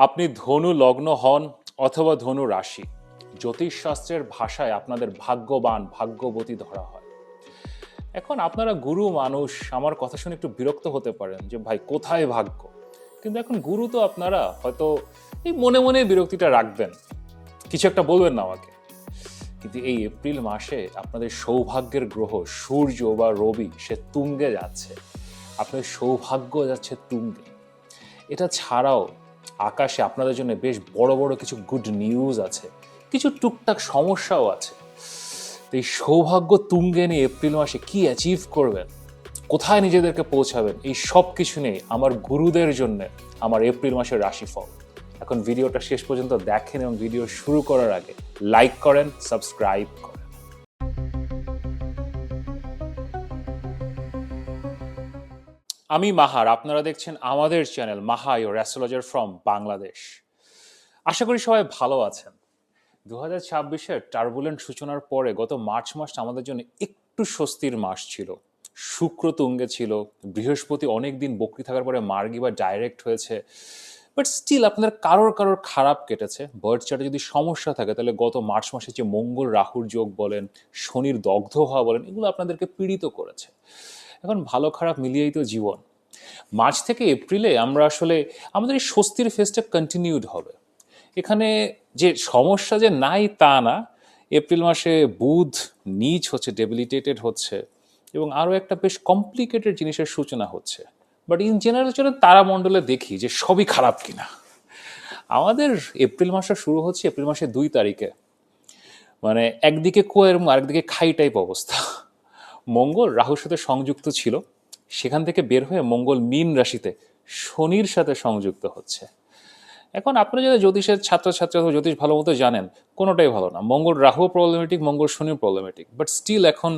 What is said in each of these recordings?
আপনি ধনু লগ্ন হন অথবা ধনু রাশি, জ্যোতিষশাস্ত্রের ভাষায় আপনাদের ভাগ্যবান ভাগ্যবতী ধরা হয়। এখন আপনারা গুরু মানুষ, আমার কথা শুনে একটু বিরক্ত হতে পারেন যে ভাই কোথায় ভাগ্য। কিন্তু এখন গুরু তো আপনারা হয়তো এই মনে মনে বিরক্তিটা রাখবেন, কিছু একটা বলবেন না আমাকে। কিন্তু এই এপ্রিল মাসে আপনাদের সৌভাগ্যের গ্রহ সূর্য বা রবি সে তুঙ্গে যাচ্ছে, আপনাদের সৌভাগ্য যাচ্ছে তুঙ্গে। এটা ছাড়াও আকাশে আপনাদের জন্য বেশ বড় বড় কিছু গুড নিউজ আছে, কিছু টুকটাক সমস্যাও আছে। তো এই সৌভাগ্য তুঙ্গে নিয়ে এপ্রিল মাসে কি অ্যাচিভ করবেন, কোথায় নিজেদেরকে পৌঁছাবেন, এই সব কিছু নিয়ে আমার গুরুদের জন্য আমার এপ্রিল মাসের রাশিফল। এখন ভিডিওটা শেষ পর্যন্ত দেখেন এবং ভিডিও শুরু করার আগে লাইক করেন, সাবস্ক্রাইব করেন। আমি মাহার, আপনারা দেখছেন আমাদের channel Maha your astrologer from Bangladesh. আশা করি সবাই ভালো আছেন। 2026-এর টার্বুলেন্ট সূচনার পরে গত মার্চ মাসটা আমাদের জন্য একটু স্বস্তির মাস ছিল। শুক্র তুঙ্গে ছিল, বৃহস্পতি অনেক দিন বকরি থাকার পরে মার্গী বা ডাইরেক্ট হয়েছে। বাট স্টিল আপনার কারোর কারোর খারাপ কেটেছে। বার্থ চার্টে যদি সমস্যা থাকে তাহলে গত মার্চ মাসে যে মঙ্গল রাহুর যোগ বলেন, শনির দগ্ধ হওয়া বলেন, এগুলো আপনাদেরকে পীড়িত করেছে। এখন ভালো খারাপ মিলিয়েই তো জীবন। মার্চ থেকে এপ্রিলে আমরা আসলে আমাদের এই স্বস্তির ফেজটা কন্টিনিউড হবে। এখানে যে সমস্যা যে নাই তা না। এপ্রিল মাসে বুধ নিচ হচ্ছে, ডেবিলিটেটেড হচ্ছে, এবং আরও একটা বেশ কমপ্লিকেটেড জিনিসের সূচনা হচ্ছে। বাট ইন জেনারেল চলে তারামণ্ডলে দেখি যে সবই খারাপ কিনা। আমাদের এপ্রিল মাসটা শুরু হচ্ছে এপ্রিল মাসের 2 তারিখে। মানে একদিকে কুয়া এবং আরেকদিকে খাই টাইপ অবস্থা। মঙ্গল রাহুর সাথে সংযুক্ত ছিল, সেখান থেকে বের হয়ে মঙ্গল মীন রাশিতে শনির সাথে সংযুক্ত হচ্ছে। এখন আপনারা যারা জ্যোতিষের ছাত্রছাত্রী অথবা জ্যোতিষ ভালো মতো জানেন, কোনোটাই ভালো না। মঙ্গল রাহু প্রবলেমেটিক, মঙ্গল শনিও প্রবলেমেটিক, বাট স্টিল এখন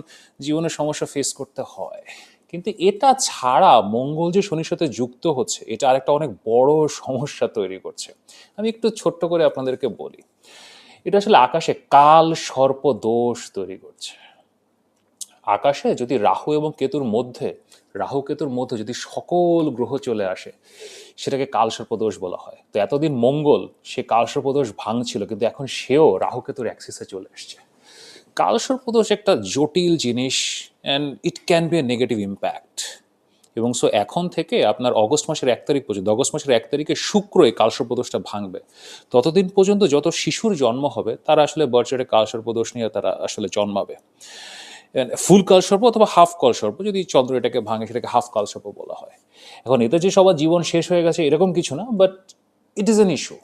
জীবনের সমস্যা ফেস করতে হয়। কিন্তু এটা ছাড়া মঙ্গল যে শনির সাথে যুক্ত হচ্ছে, এটা আরেকটা অনেক বড় সমস্যা তৈরি করছে। আমি একটু ছোট্ট করে আপনাদেরকে বলি। এটা আসলে আকাশে কাল সর্প দোষ তৈরি করছে। আকাশে যদি রাহু কেতুর মধ্যে যদি সকল গ্রহ চলে আসে, সেটাকে কালসর্পদোষ বলা হয়। তো এতদিন মঙ্গল সে কালসর্পদোষ ভাঙছিল, কিন্তু এখন সেও রাহু কেতুর অ্যাক্সিসে চলে আসছে। কালসর্পদোষ একটা জটিল জিনিস, and it can B A negative impact. এবং সো এখন থেকে আপনার অগস্ট মাসের 1 তারিখ পর্যন্ত, অগস্ট মাসের 1 তারিখে শুক্র এই কালসর্পদোষটা ভাঙবে। ততদিন পর্যন্ত যত শিশুর জন্ম হবে তারা আসলে বার্থডে কালসর্পদোষ নিয়ে তারা আসলে জন্মাবে। ফুল কালসর্প অথবা হাফ কালসর্প, যদি চন্দ্র এটাকে ভাঙে সেটাকে হাফ কালসর্প বলা হয়। এখন এতে যে সবার জীবন শেষ হয়ে গেছে এরকম কিছু না, but it is an issue.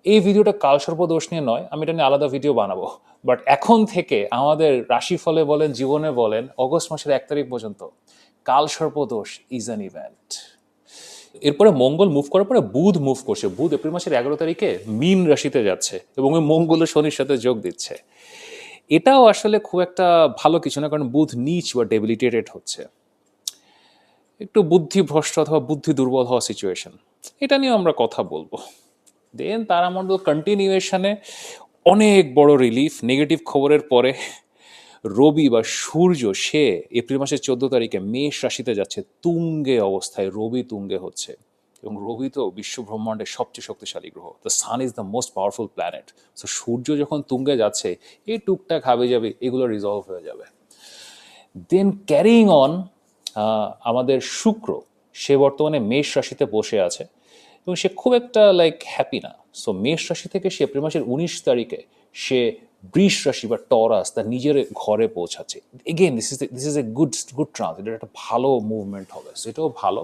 এই ভিডিওটা কালসর্প দোষ নিয়ে নয়, আমি এটা নিয়ে আলাদা ভিডিও বানাবো। বাট এখন থেকে আমাদের রাশিফলে বলেন, জীবনে বলেন, অগস্ট মাসের 1 তারিখ পর্যন্ত কালসর্প দোষ ইজ অ্যান ইভেন্ট। এরপরে মঙ্গল মুভ করার পরে বুধ মুভ করছে। বুধ এপ্রিল মাসের 11 তারিখে মীন রাশিতে যাচ্ছে এবং ওই মঙ্গল ও শনির সাথে যোগ দিচ্ছে। এটাও আসলে খুব একটা ভালো কিছু না, কারণ বুধ নিচ বা ডেবিলিটেটেড হচ্ছে। একটু বুদ্ধিভ্রষ্ট অথবা বুদ্ধি দুর্বল হওয়া সিচুয়েশন, এটা নিয়েও আমরা কথা বলবো। দেন তারামণ্ডল কন্টিনিউয়েশনে অনেক বড় রিলিফ। নেগেটিভ খবরের পরে রবি বা সূর্য সে এপ্রিল মাসের 14 তারিখে মেষ রাশিতে যাচ্ছে তুঙ্গে অবস্থায়। রবি তুঙ্গে হচ্ছে, এবং রবি তো বিশ্ব ব্রহ্মাণ্ডের সবচেয়ে শক্তিশালী গ্রহ। The sun is the most powerful planet. So সূর্য যখন তুঙ্গে যাচ্ছে, এই টুকটাক হাবে যাবে এগুলো রিজলভ হয়ে যাবে। দেন ক্যারিং অন, আমাদের শুক্র সে বর্তমানে মেষ রাশিতে বসে আছে এবং সে খুব একটা হ্যাপি না। সো মেষ রাশি থেকে সে এপ্রিল মাসের 19 তারিখে সে বৃষ রাশি বা টরাস তার নিজের ঘরে পৌঁছাচ্ছে। Again this is a good transit, এটা একটা ভালো মুভমেন্ট হবে, সেটাও ভালো।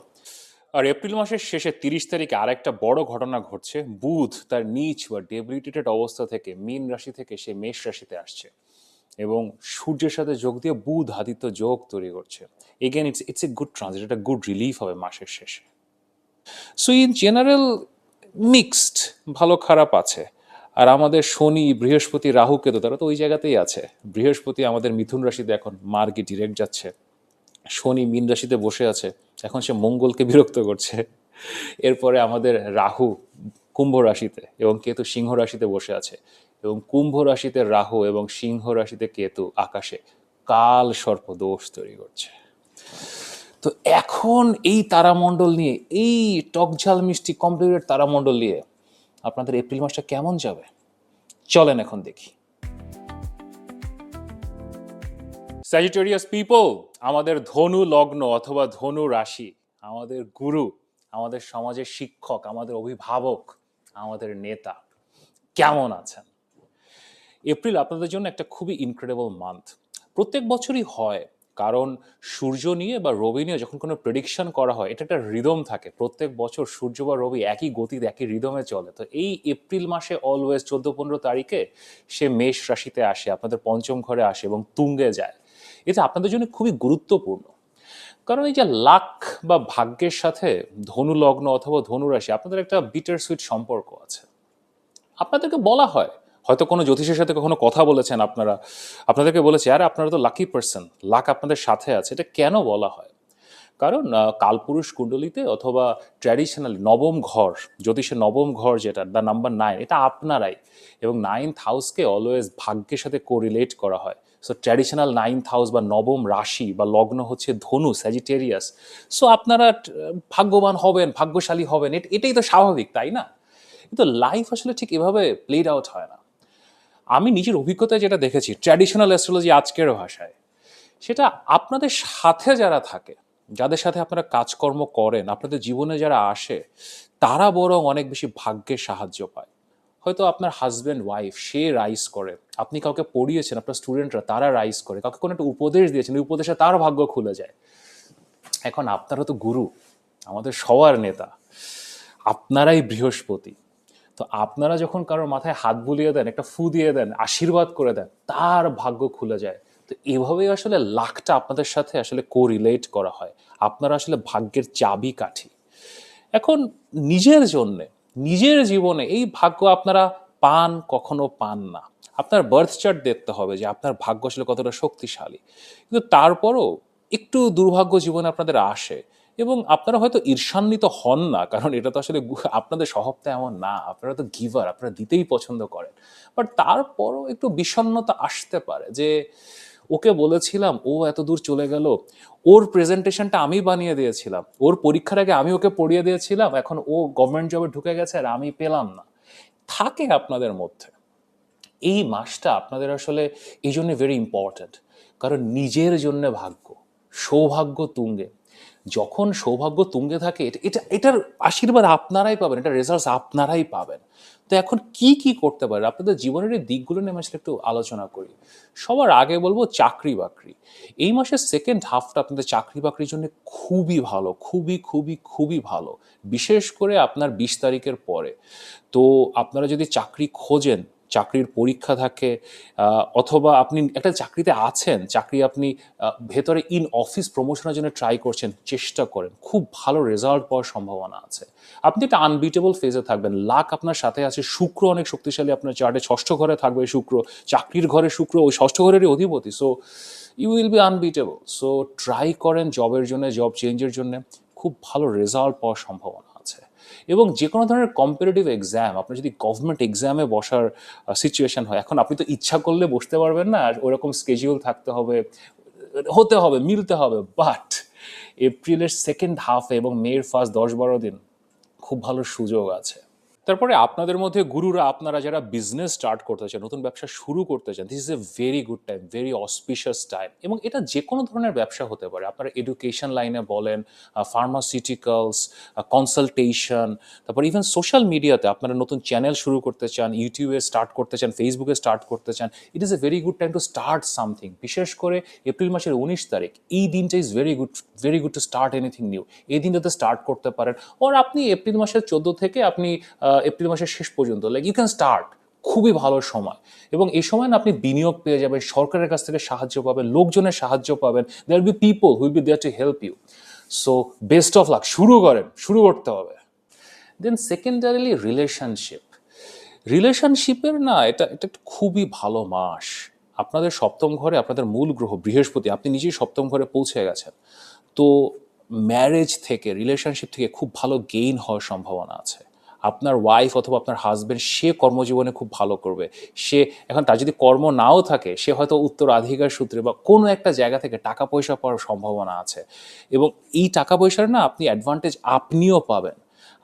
আর এপ্রিল মাসের শেষে 30 তারিখে আর একটা বড় ঘটনা ঘটছে। বুধ তার নিচ বা ডেবিলিটেটেড অবস্থা থেকে মীন রাশি থেকে সে মেষ রাশিতে আসছে এবং সূর্যের সাথে যোগ দিয়ে বুধ আদিত্য যোগ তৈরি করছে। Again it's a good transit, একটা গুড রিলিফ হবে মাসের শেষে। সো ইন জেনারেল মিক্সড, ভালো খারাপ আছে। আর আমাদের শনি, বৃহস্পতি, রাহু, কেতু তারা তো ওই জায়গাতেই আছে। বৃহস্পতি আমাদের মিথুন রাশিতে এখন মার্গে ডিরেক্ট যাচ্ছে, শনি মীন রাশিতে বসে আছে, এখন সে মঙ্গলকে বিরক্ত করছে। এরপরে আমাদের রাহু কুম্ভ রাশিতে এবং কেতু সিংহ রাশিতে বসে আছে, এবং কুম্ভ রাশিতে রাহু এবং সিংহ রাশিতে কেতু আকাশে কাল সর্প দোষ তৈরি করছে। তো এখন এই তারামণ্ডল নিয়ে, এই টকঝাল মিষ্টি কমপ্লিকেটেড তারামণ্ডল নিয়ে আপনাদের এপ্রিল মাসটা কেমন যাবে? চলেন এখন দেখি। স্যাজিটেরিয়াস পিপল, আমাদের ধনু লগ্ন অথবা ধনু রাশি, আমাদের গুরু, আমাদের সমাজের শিক্ষক, আমাদের অভিভাবক, আমাদের নেতা কেমন আছেন? এপ্রিল আপনাদের জন্য একটা খুবই ইনক্রেডিবল মান্থ। প্রত্যেক বছরই হয়, কারণ সূর্য নিয়ে বা রবি নিয়ে যখন কোনো প্রেডিকশন করা হয়, এটা একটা রিদম থাকে। প্রত্যেক বছর সূর্য বা রবি একই গতিতে একই রিদমে চলে। তো এই এপ্রিল মাসে অলওয়েজ 14-15 তারিখে সে মেষ রাশিতে আসে, আপনাদের পঞ্চম ঘরে আসে এবং তুঙ্গে যায়। এটা আপনাদের জন্য খুবই গুরুত্বপূর্ণ, কারণ এই যে লাক বা ভাগ্যের সাথে ধনু লগ্ন অথবা ধনু রাশি, আপনাদের একটা বিটার সুইট সম্পর্ক আছে। আপনাদেরকে বলা হয়, হয়তো কোনো জ্যোতিষের সাথে কখনো কথা বলেছেন আপনারা, আপনাদেরকে বলেছে আরে আপনারা তো লাকি পার্সন, লাক আপনাদের সাথে আছে। এটা কেন বলা হয়? কারণ কালপুরুষ কুণ্ডলিতে অথবা ট্র্যাডিশনালি নবম ঘর, জ্যোতিষের নবম ঘর যেটা দ্য নাম্বার 9, এটা আপনারাই। এবং 9th হাউসকে অলওয়েজ ভাগ্যের সাথে কোরিলেট করা হয়। সো ট্র্যাডিশনাল 9th হাউস বা নবম রাশি বা লগ্ন হচ্ছে ধনু, স্যাজিটেরিয়াস। সো আপনারা ভাগ্যবান হবেন, ভাগ্যশালী হবেন, এটাই তো স্বাভাবিক, তাই না? কিন্তু লাইফ আসলে ঠিক এভাবে প্লেড আউট হয় না। আমি নিজের অভিজ্ঞতায় যেটা দেখেছি, ট্র্যাডিশনাল অ্যাস্ট্রোলজি আজকের ভাষায়, সেটা আপনাদের সাথে যারা থাকে, যাদের সাথে আপনারা কাজকর্ম করেন, আপনাদের জীবনে যারা আসে, তারা বরং অনেক বেশি ভাগ্যের সাহায্য পায়। হয়তো আপনার হাজব্যান্ড ওয়াইফ সে রাইজ করে, আপনি কাউকে পড়িয়েছেন, আপনার স্টুডেন্টরা তারা রাইজ করে, কাউকে কোনো একটা উপদেশ দিয়েছেন, ওই উপদেশে তার ভাগ্য খুলে যায়। এখন আপনারা তো গুরু, আমাদের সবার নেতা, আপনারাই বৃহস্পতি। তো আপনারা যখন কারোর মাথায় হাত বুলিয়ে দেন, একটা ফু দিয়ে দেন, আশীর্বাদ করে দেন, তার ভাগ্য খুলে যায়। তো এভাবেই আসলে লাকটা আপনাদের সাথে আসলে কোরিলেট করা হয়। আপনারা আসলে ভাগ্যের চাবি কাঠি। এখন নিজের জন্যে, নিজের জীবনে এই ভাগ্য আপনারা পান, কখনো পান না। আপনার বার্থ চার্ট দেখতে হবে যে আপনার ভাগ্য আসলে কতটা শক্তিশালী। কিন্তু তারপরও একটু দুর্ভাগ্য জীবনে আপনাদের আসে, এবং আপনারা হয়তো ঈর্ষান্বিত হন না, কারণ এটা তো আসলে আপনাদের স্বভাবটা এমন না। আপনারা তো গিভার, আপনারা দিতেই পছন্দ করেন। বাট তারপরও একটু বিষণ্ণতা আসতে পারে যে ওকে বলেছিলাম, ও এত দূর চলে গেল, ওর প্রেজেন্টেশনটা আমি বানিয়ে দিয়েছিলাম, ওর পরীক্ষার আগে আমি ওকে পড়িয়ে দিয়েছিলাম, এখন ও গভর্নমেন্ট জবে ঢুকে গেছে আর আমি পেলাম না। থাকে আপনাদের মধ্যে। এই মাসটা আপনাদের আসলে এই জন্য ভেরি ইম্পর্ট্যান্ট, কারণ নিজের জন্য ভাগ্য, সৌভাগ্য তুঙ্গে। যখন সৌভাগ্য তুঙ্গে থাকে, এটার আশীর্বাদ আপনারাই পাবেন, এটা রেজাল্টস আপনারাই পাবেন। তো এখন কি কি করতে পারে আপনাদের জীবনের এই দিকগুলো নিয়ে আমি আসলে একটু আলোচনা করি। সবার আগে বলবো চাকরি বাকরি। এই মাসের সেকেন্ড হাফটা আপনাদের চাকরি বাকরির জন্য খুবই ভালো, খুবই খুবই খুবই ভালো, বিশেষ করে আপনার 20 তারিখের পরে। তো আপনারা যদি চাকরি খোঁজেন, চাকরির পরীক্ষা থাকে, অথবা আপনি একটা চাকরিতে আছেন, চাকরি আপনি ভেতরে ইন অফিস প্রমোশনের জন্য ট্রাই করছেন, চেষ্টা করেন, খুব ভালো রেজাল্ট পাওয়ার সম্ভাবনা আছে। আপনি একটা আনবিটেবল ফেজে থাকবেন, লাক আপনার সাথে আছে, শুক্র অনেক শক্তিশালী আপনার চার্টে, ষষ্ঠ ঘরে থাকবে শুক্র, চাকরির ঘরে শুক্র ওই ষষ্ঠ ঘরেরই অধিপতি। So you will be unbeatable. So try করেন জবের জন্য, জব চেঞ্জের জন্য, খুব ভালো রেজাল্ট পাওয়ার সম্ভাবনা আছে। এবং যে কোনো ধরনের কম্পিটিটিভ এক্সাম, আপনার যদি গভর্নমেন্ট এক্সামে বসার সিচুয়েশন হয়, এখন আপনি তো ইচ্ছা করলে বসতে পারবেন না, আর ওরকম স্কেজিউল থাকতে হবে, হতে হবে, মিলতে হবে। বাট এপ্রিলের সেকেন্ড হাফে এবং মের ফার্স্ট 10-12 দিন খুব ভালো সুযোগ আছে। তারপরে আপনাদের মধ্যে গুরুরা, আপনারা যারা বিজনেস স্টার্ট করতে চান, নতুন ব্যবসা শুরু করতে চান, this is a very good time, very auspicious time. এবং এটা যে কোনো ধরনের ব্যবসা হতে পারে, আপনারা এডুকেশন লাইনে বলেন, ফার্মাসিউটিক্যালস, কনসালটেশন, তারপর ইভেন সোশ্যাল মিডিয়াতে আপনারা নতুন চ্যানেল শুরু করতে চান, ইউটিউবে স্টার্ট করতে চান, ফেসবুকে স্টার্ট করতে চান, it is a very good time to start something. বিশেষ করে এপ্রিল মাসের 19 তারিখ, এই দিনটা is very good, very good to start anything new. এই দিনটাতে স্টার্ট করতে পারেন। ওর আপনি এপ্রিল মাসের 14 থেকে আপনি এপ্রিল মাসের শেষ পর্যন্ত, লাইক ইউ ক্যান স্টার্ট, খুবই ভালো সময়। এবং এই সময় না আপনি বিনিয়োগ পেয়ে যাবেন, সরকারের কাছ থেকে সাহায্য পাবেন, লোকজনের সাহায্য পাবেন, there will be people who will be there to help you. So best of luck, শুরু করেন, শুরু করতে হবে। দেন সেকেন্ডারিলি রিলেশনশিপ, রিলেশনশিপের না এটা এটা একটা খুবই ভালো মাস। আপনাদের সপ্তম ঘরে আপনাদের মূল গ্রহ বৃহস্পতি, আপনি নিজেই সপ্তম ঘরে পৌঁছে গেছেন। তো ম্যারেজ থেকে, রিলেশনশিপ থেকে খুব ভালো গেইন হওয়ার সম্ভাবনা আছে। আপনার ওয়াইফ অথবা আপনার হাজব্যান্ড সে কর্মজীবনে খুব ভালো করবে। সে এখন তার যদি কর্ম নাও থাকে, সে হয়তো উত্তরাধিকার সূত্রে বা কোনো একটা জায়গা থেকে টাকা পয়সা পাওয়ার সম্ভাবনা আছে। এবং এই টাকা পয়সার না আপনি অ্যাডভান্টেজ আপনিও পাবেন।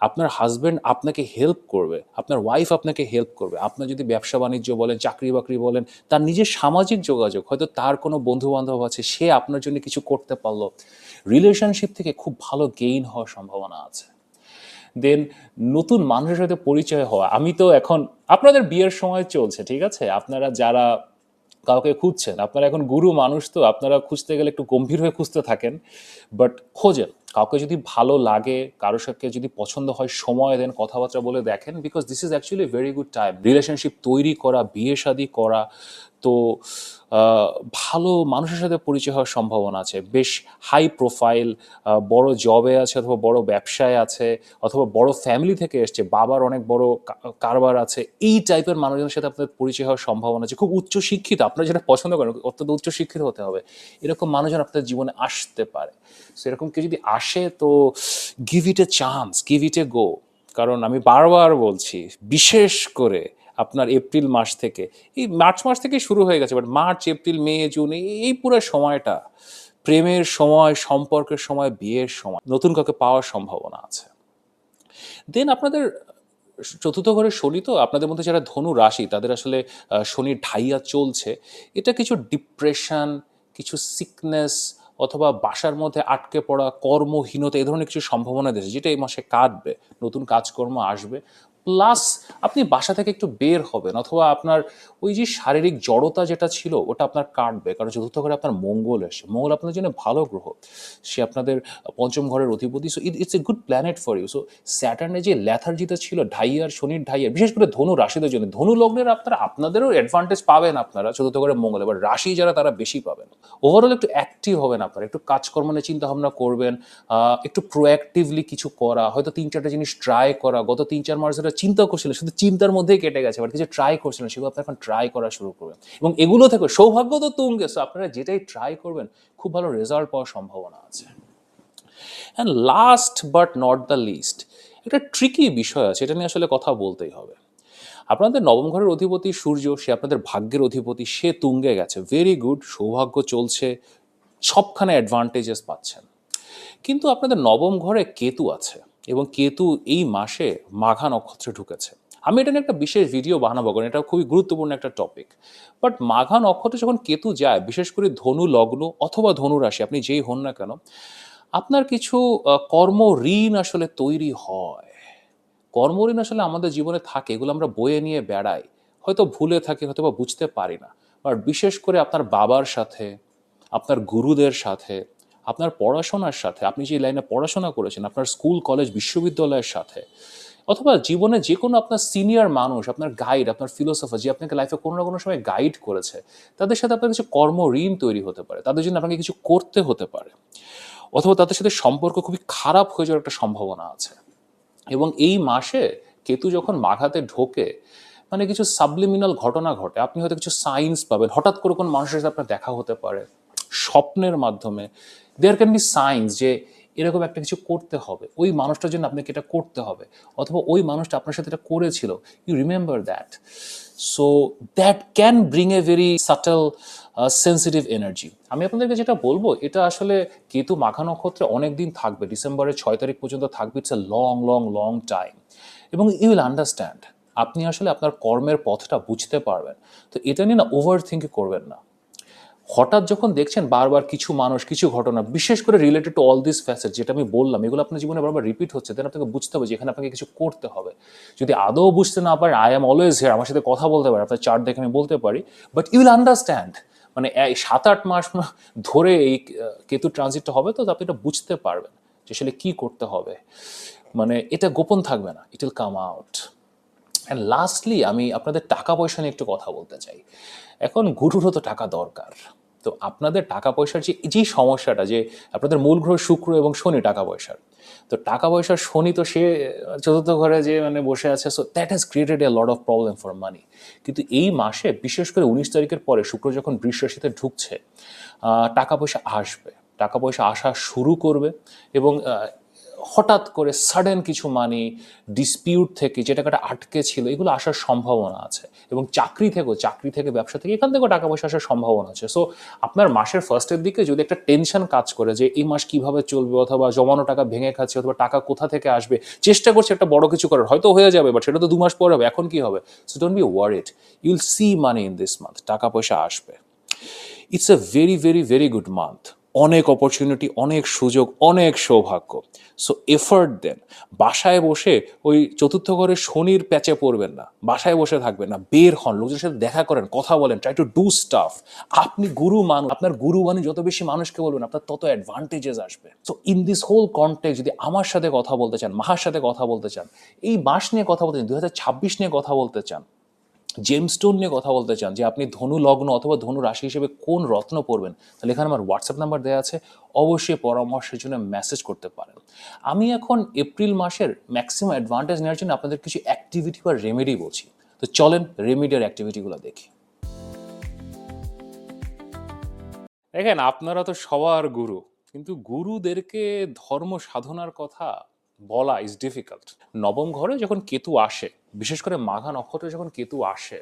আপনার হাজব্যান্ড আপনাকে হেল্প করবে, আপনার ওয়াইফ আপনাকে হেল্প করবে। আপনার যদি ব্যবসা বাণিজ্য বলেন, চাকরি বাকরি বলেন, তার নিজের সামাজিক যোগাযোগ, হয়তো তার কোনো বন্ধু বান্ধব আছে, সে আপনার জন্য কিছু করতে পারলো, রিলেশনশিপ থেকে খুব ভালো গেইন হওয়ার সম্ভাবনা আছে। দেন নতুন মানুষের সাথে পরিচয় হওয়া। আমি তো এখন, আপনাদের বিয়ের সময় চলছে, ঠিক আছে, আপনারা যারা কাউকে খুঁজছেন, আপনারা এখন গুরু মানুষ, তো আপনারা খুঁজতে গেলে একটু গম্ভীর হয়ে খুঁজতে থাকেন, বাট খোঁজেন। কাউকে যদি ভালো লাগে, কারোর সাথে যদি পছন্দ হয়, সময় দেন, কথাবার্তা বলে দেখেন, because this is actually very good time relationship তৈরি করা, বিয়ে শাদী করা। তো ভালো মানুষের সাথে পরিচয় হওয়ার সম্ভাবনা আছে, বেশ হাই প্রোফাইল, বড় জবে আছে, অথবা বড় ব্যবসায় আছে, অথবা বড় ফ্যামিলি থেকে এসছে, বাবার অনেক বড় কারবার আছে, এই টাইপের মানুষজনের সাথে আপনাদের পরিচয় হওয়ার সম্ভাবনা আছে। খুব উচ্চ শিক্ষিত, আপনারা যেটা পছন্দ করেন অত্যন্ত উচ্চ শিক্ষিত হতে হবে, এরকম মানুষজন আপনাদের জীবনে আসতে পারে। সো এরকম কেউ যদি আসে, তো give it a chance, give it a go. কারণ আমি বারবার বলছি, বিশেষ করে আপনার এপ্রিল মাস থেকে, এই মার্চ মাস থেকে শুরু হয়ে গেছে, but March, April, May, June, এই পুরো সময়টা প্রেমের সময়, সম্পর্কের সময়, বিয়ের সময়, নতুন কাউকে পাওয়ার সম্ভাবনা আছে। দেন আপনাদের চতুর্থ ঘরের শনি, তো আপনাদের মধ্যে যারা ধনু রাশি, তাদের আসলে শনির ঢাইয়া চলছে। এটা কিছু ডিপ্রেশন, কিছু সিকনেস, অথবা বাসার মধ্যে আটকে পড়া, কর্মহীনতা, এই ধরনের কিছু সম্ভাবনা দিয়েছে, যেটা এই মাসে কাটবে। নতুন কাজকর্ম আসবে, প্লাস আপনি বাসা থেকে একটু বের হবেন, অথবা আপনার ওই যে শারীরিক জড়তা যেটা ছিল, ওটা আপনার কাটবে। কারণ চতুর্থ ঘরে আপনার মঙ্গল এসে, মঙ্গল আপনাদের জন্য ভালো গ্রহ, সে আপনাদের পঞ্চম ঘরের অধিপতি। So it's a good planet for you. So স্যাটার্নে যে ল্যাথার্জিটা ছিল, ঢাইয়ার, শনির ঢাইয়ার, বিশেষ করে ধনু রাশিদের জন্য, ধনু লগ্নের আপনারা আপনাদেরও অ্যাডভান্টেজ পাবেন, আপনারা চতুর্থ ঘরে মঙ্গল, এবার রাশি যারা, তারা বেশি পাবেন। ওভারঅল একটু অ্যাক্টিভ হবেন আপনারা, একটু কাজকর্ম নিয়ে চিন্তা ভাবনা করবেন, একটু প্রোঅ্যাক্টিভলি কিছু করা, হয়তো 3-4টা জিনিস ট্রাই করা। গত 3-4 মাস ধরে চিন্তা করছিলেন, শুধু চিন্তার মধ্যেই কেটে গেছে, বাট কিছু ট্রাই করছিলেন, সেগুলো আপনি এখন ট্রাই করা শুরু করবেন, এবং এগুলো থেকে সৌভাগ্য তো তুঙ্গে। সো আপনারা যেটাই ট্রাই করবেন, খুব ভালো রেজাল্ট পাওয়ার সম্ভাবনা আছে। And last but not the least, একটা ট্রিকি বিষয় আছে, এটা নিয়ে আসলে কথা বলতেই হবে। আপনাদের নবম ঘরের অধিপতি সূর্য, সে আপনাদের ভাগ্যের অধিপতি, সে তুঙ্গে গেছে, ভেরি গুড, সৌভাগ্য চলছে, সবখানে অ্যাডভান্টেজেস পাচ্ছেন। কিন্তু আপনাদের নবম ঘরে কেতু আছে, এবং কেতু এই মাসে মাঘা নক্ষত্রে ঢুকেছে। আমি এটা নিয়ে একটা বিশেষ ভিডিও বানাবো, কারণ এটা খুবই গুরুত্বপূর্ণ একটা টপিক। বাট মাঘা নক্ষত্রে যখন কেতু যায়, বিশেষ করে ধনু লগ্ন অথবা ধনু রাশি, আপনি যেই হন না কেন, আপনার কিছু কর্ম ঋণ আসলে তৈরি হয়। কর্মঋণ আসলে আমাদের জীবনে থাকে, এগুলো আমরা বয়ে নিয়ে বেড়াই, হয়তো ভুলে থাকি, হয়তো বা বুঝতে পারি না। আর বিশেষ করে আপনার বাবার সাথে, আপনার গুরুদের সাথে, আপনার পড়াশোনার সাথে, আপনি যে লাইনে পড়াশোনা করেছেন, আপনার স্কুল কলেজ বিশ্ববিদ্যালয়ের সাথে, অথবা জীবনে যে কোনো আপনার সিনিয়র মানুষ, আপনার গাইড, আপনার ফিলোসফার, যে আপনাকে লাইফে কোনো না কোনো সময় গাইড করেছে, তাদের সাথে আপনার কিছু কর্ম ঋণ তৈরি হতে পারে, তাদের জন্য আপনাকে কিছু করতে হতে পারে, অথবা তাদের সাথে সম্পর্ক খুবই খারাপ হয়ে যাওয়ার একটা সম্ভাবনা আছে। এবং এই মাসে কেতু যখন মাঘাতে ঢোকে, মানে কিছু সাবলিমিনাল ঘটনা ঘটে, আপনি হয়তো কিছু সাইন্স পাবেন, হঠাৎ করে কোন মানুষের সাথে আপনার দেখা হতে পারে স্বপ্নের মাধ্যমে। দেয়ার ক্যান বি সাইন্স যে এরকম একটা কিছু করতে হবে, ওই মানুষটার জন্য আপনাকে এটা করতে হবে, অথবা ওই মানুষটা আপনার সাথে এটা করেছিল, you remember that. So that can bring a very subtle sensitive energy. আমি আপনাদেরকে যেটা বলবো, এটা আসলে কেতু মাঘা নক্ষত্রে অনেক দিন থাকবে, ডিসেম্বরের 6 তারিখ পর্যন্ত থাকবে। It's a long long long time, এবং ইউ উইল আন্ডারস্ট্যান্ড, আপনি আসলে আপনার কর্মের পথটা বুঝতে পারবেন। তো এটা নিয়ে না ওভার থিঙ্ক করবেন না। হঠাৎ যখন দেখছেন বারবার কিছু মানুষ, কিছু ঘটনা, বিশেষ করে related to all this facet যেটা আমি বললাম, এগুলো আপনার জীবনে বারবার রিপিট হচ্ছে, দেন আপনাকে বুঝতে হবে যে এখানে আপনাকে কিছু করতে হবে। যদি আদৌ বুঝতে না পারেন, আই এম অলওয়েজ হিয়ার, আমার সাথে কথা বলতে পারেন, আপনার চার্ট দেখে আমি বলতে পারি, বাট ইউ উইল আন্ডারস্ট্যান্ড। মানে এই 7-8 মাস ধরে এই কেতু ট্রানজিটটা হবে, তো আপনি এটা বুঝতে পারবেন যে আসলে কী করতে হবে। মানে এটা গোপন থাকবে না, it will come out. And lastly, আমি আপনাদের টাকা পয়সা নিয়ে একটু কথা বলতে চাই। এখন গুরুরও তো টাকা দরকার। তো আপনাদের টাকা পয়সার যে যেই সমস্যাটা, যে আপনাদের মূল গ্রহ শুক্র এবং শনি টাকা পয়সার, তো টাকা পয়সার শনি তো সে চতুর্থ ঘরে যে মানে বসে আছে, so that has created A lot of problem for money. কিন্তু এই মাসে বিশেষ করে 19 তারিখের পরে শুক্র যখন বৃষ রাশিতে ঢুকছে, টাকা পয়সা আসবে, টাকা পয়সা আসা শুরু করবে। এবং হঠাৎ করে সাডেন কিছু মানি ডিসপিউট থেকে যে টাকাটা আটকে ছিল এগুলো আসার সম্ভাবনা আছে, এবং চাকরি থেকে ব্যবসা থেকে এখান থেকেও টাকা পয়সা আসার সম্ভাবনা আছে। সো আপনার মাসের ফার্স্টের দিকে যদি একটা টেনশন কাজ করে যে এই মাস কিভাবে চলবে, অথবা জমানো টাকা ভেঙে খাচ্ছে, অথবা টাকা কোথা থেকে আসবে, চেষ্টা করছে একটা বড় কিছু করার, হয়তো হয়ে যাবে, বাট সেটা তো 2 মাস পরে হবে, এখন কি হবে? So don't be worried, you'll see money in this month, টাকা পয়সা আসবে। It's a very very very good month, অনেক অপরচুনিটি, অনেক সুযোগ, অনেক সৌভাগ্য। সো এফার্ট দেন। বাসায় বসে ওই চতুর্থ ঘরে শনির প্যাচে পড়বেন না, বাসায় বসে থাকবেন না, বের হন, লোকজনের সাথে দেখা করেন, কথা বলেন, ট্রাই টু ডু স্টাফ। আপনি গুরু মানুষ, আপনার গুরু বাণী যত বেশি মানুষকে বলবেন আপনার তত অ্যাডভান্টেজেস আসবে। So in this whole context যদি আমার সাথে কথা বলতে চান, মাহার সাথে কথা বলতে চান, এই মাস নিয়ে কথা বলতে চান, 2026 নিয়ে কথা বলতে চান, জেমস্টোন নিয়ে কথা বলতে চান, যে আপনি ধনু লগ্ন অথবা ধনু রাশি হিসেবে কোন রত্ন পড়বেন, তাহলে এখানে আমার হোয়াটসঅ্যাপ নাম্বার দেওয়া আছে, অবশ্যই পরামর্শের জন্য মেসেজ করতে পারেন। আমি এখন এপ্রিল মাসের ম্যাক্সিমাম অ্যাডভান্টেজ নেওয়ার জন্য আপনাদের কিছু অ্যাক্টিভিটি বা রেমেডি বলছি। তো চলেন রেমেডির অ্যাক্টিভিটিগুলো দেখি। দেখেন, আপনারা তো সবার গুরু, কিন্তু গুরুদেরকে ধর্ম সাধনার কথা বলা ইজ ডিফিকাল্ট। নবম ঘরে যখন কেতু আসে, বিশেষ করে মাঘা নক্ষত্রে যখন কেতু আসে,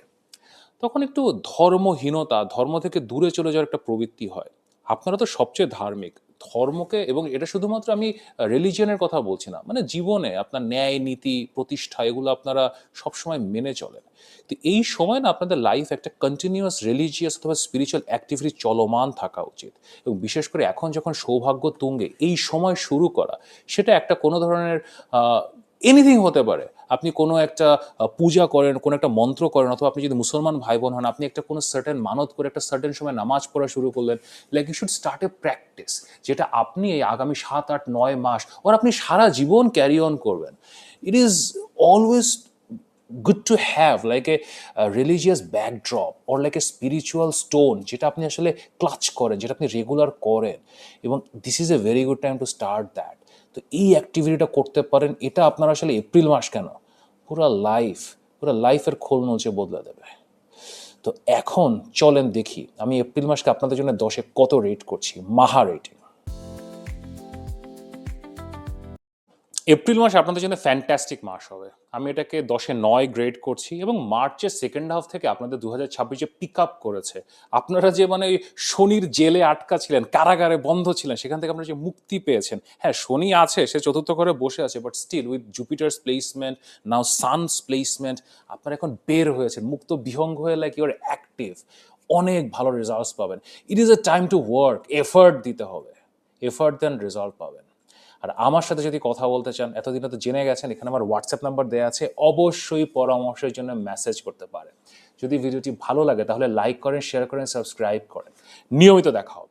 তখন একটু ধর্মহীনতা, ধর্ম থেকে দূরে চলে যাওয়ার একটা প্রবৃত্তি হয়। আপনারা তো সবচেয়ে ধার্মিক, ধর্মকে, এবং এটা শুধুমাত্র আমি রিলিজিয়নের কথা বলছি না, মানে জীবনে আপনার ন্যায় নীতি প্রতিষ্ঠা এগুলো আপনারা সবসময় মেনে চলেন। তো এই সময় না আপনাদের লাইফ একটা কন্টিনিউয়াস রিলিজিয়াস অথবা স্পিরিচুয়াল অ্যাক্টিভিটি চলমান থাকা উচিত। এবং বিশেষ করে এখন যখন সৌভাগ্য তুঙ্গে, এই সময় শুরু করা, সেটা একটা কোনো ধরনের এনিথিং হতে পারে। আপনি কোনো একটা পূজা করেন, কোনো একটা মন্ত্র করেন, অথবা আপনি যদি মুসলমান ভাই বোন হন, আপনি একটা কোনো সার্টেন মানত করে একটা সার্টেন সময় নামাজ পড়া শুরু করলেন। Like you should start a practice, যেটা আপনি এই আগামী 7, 8, 9 মাস ওর আপনি সারা জীবন ক্যারি অন করবেন। It is always good to have like a religious backdrop or like a spiritual stone যেটা আপনি আসলে ক্লাচ করেন, যেটা আপনি রেগুলার করেন, এবং this is a very good time to start that. তো এই অ্যাক্টিভিটিটা করতে পারেন, এটা আপনার আসলে এপ্রিল মাস কেন, পুরো লাইফের খোল নলচে বদলে দেবে। তো এখন চলেন দেখি আমি এপ্রিল মাসকে আপনাদের জন্য 10-এ কত রেট করছি, মাহা রেটিং। এপ্রিল মাস আপনাদের জন্য ফ্যান্টাস্টিক মাস হবে, আমি এটাকে 10-এ 9 গ্রেড করছি। এবং মার্চের সেকেন্ড হাফ থেকে আপনাদের 2026 পিক আপ করেছে। আপনারা যে মানে শনির জেলে আটকা ছিলেন, কারাগারে বন্ধ ছিলেন, সেখান থেকে আপনারা যে মুক্তি পেয়েছেন। হ্যাঁ, শনি আছে, সে চতুর্থ ঘরে বসে আছে, but still with Jupiter's placement, now sun's placement, আপনারা এখন বের হয়েছেন, মুক্ত বিহঙ্গ হয়ে, লাইক ইউর অ্যাক্টিভ, অনেক ভালো রেজাল্টস পাবেন। It is a time to work, effort দিতে হবে, এফার্ট দেন রেজাল্ট পাবেন। আর আমার সাথে যদি কথা বলতে চান, এতদিনে তো জেনে গেছেন, এখানে আমার হোয়াটসঅ্যাপ নাম্বার দেওয়া আছে, অবশ্যই পরামর্শের জন্য মেসেজ করতে পারেন। যদি ভিডিওটি ভালো লাগে তাহলে লাইক করেন, শেয়ার করেন, সাবস্ক্রাইব করেন। নিয়মিত দেখা হবে।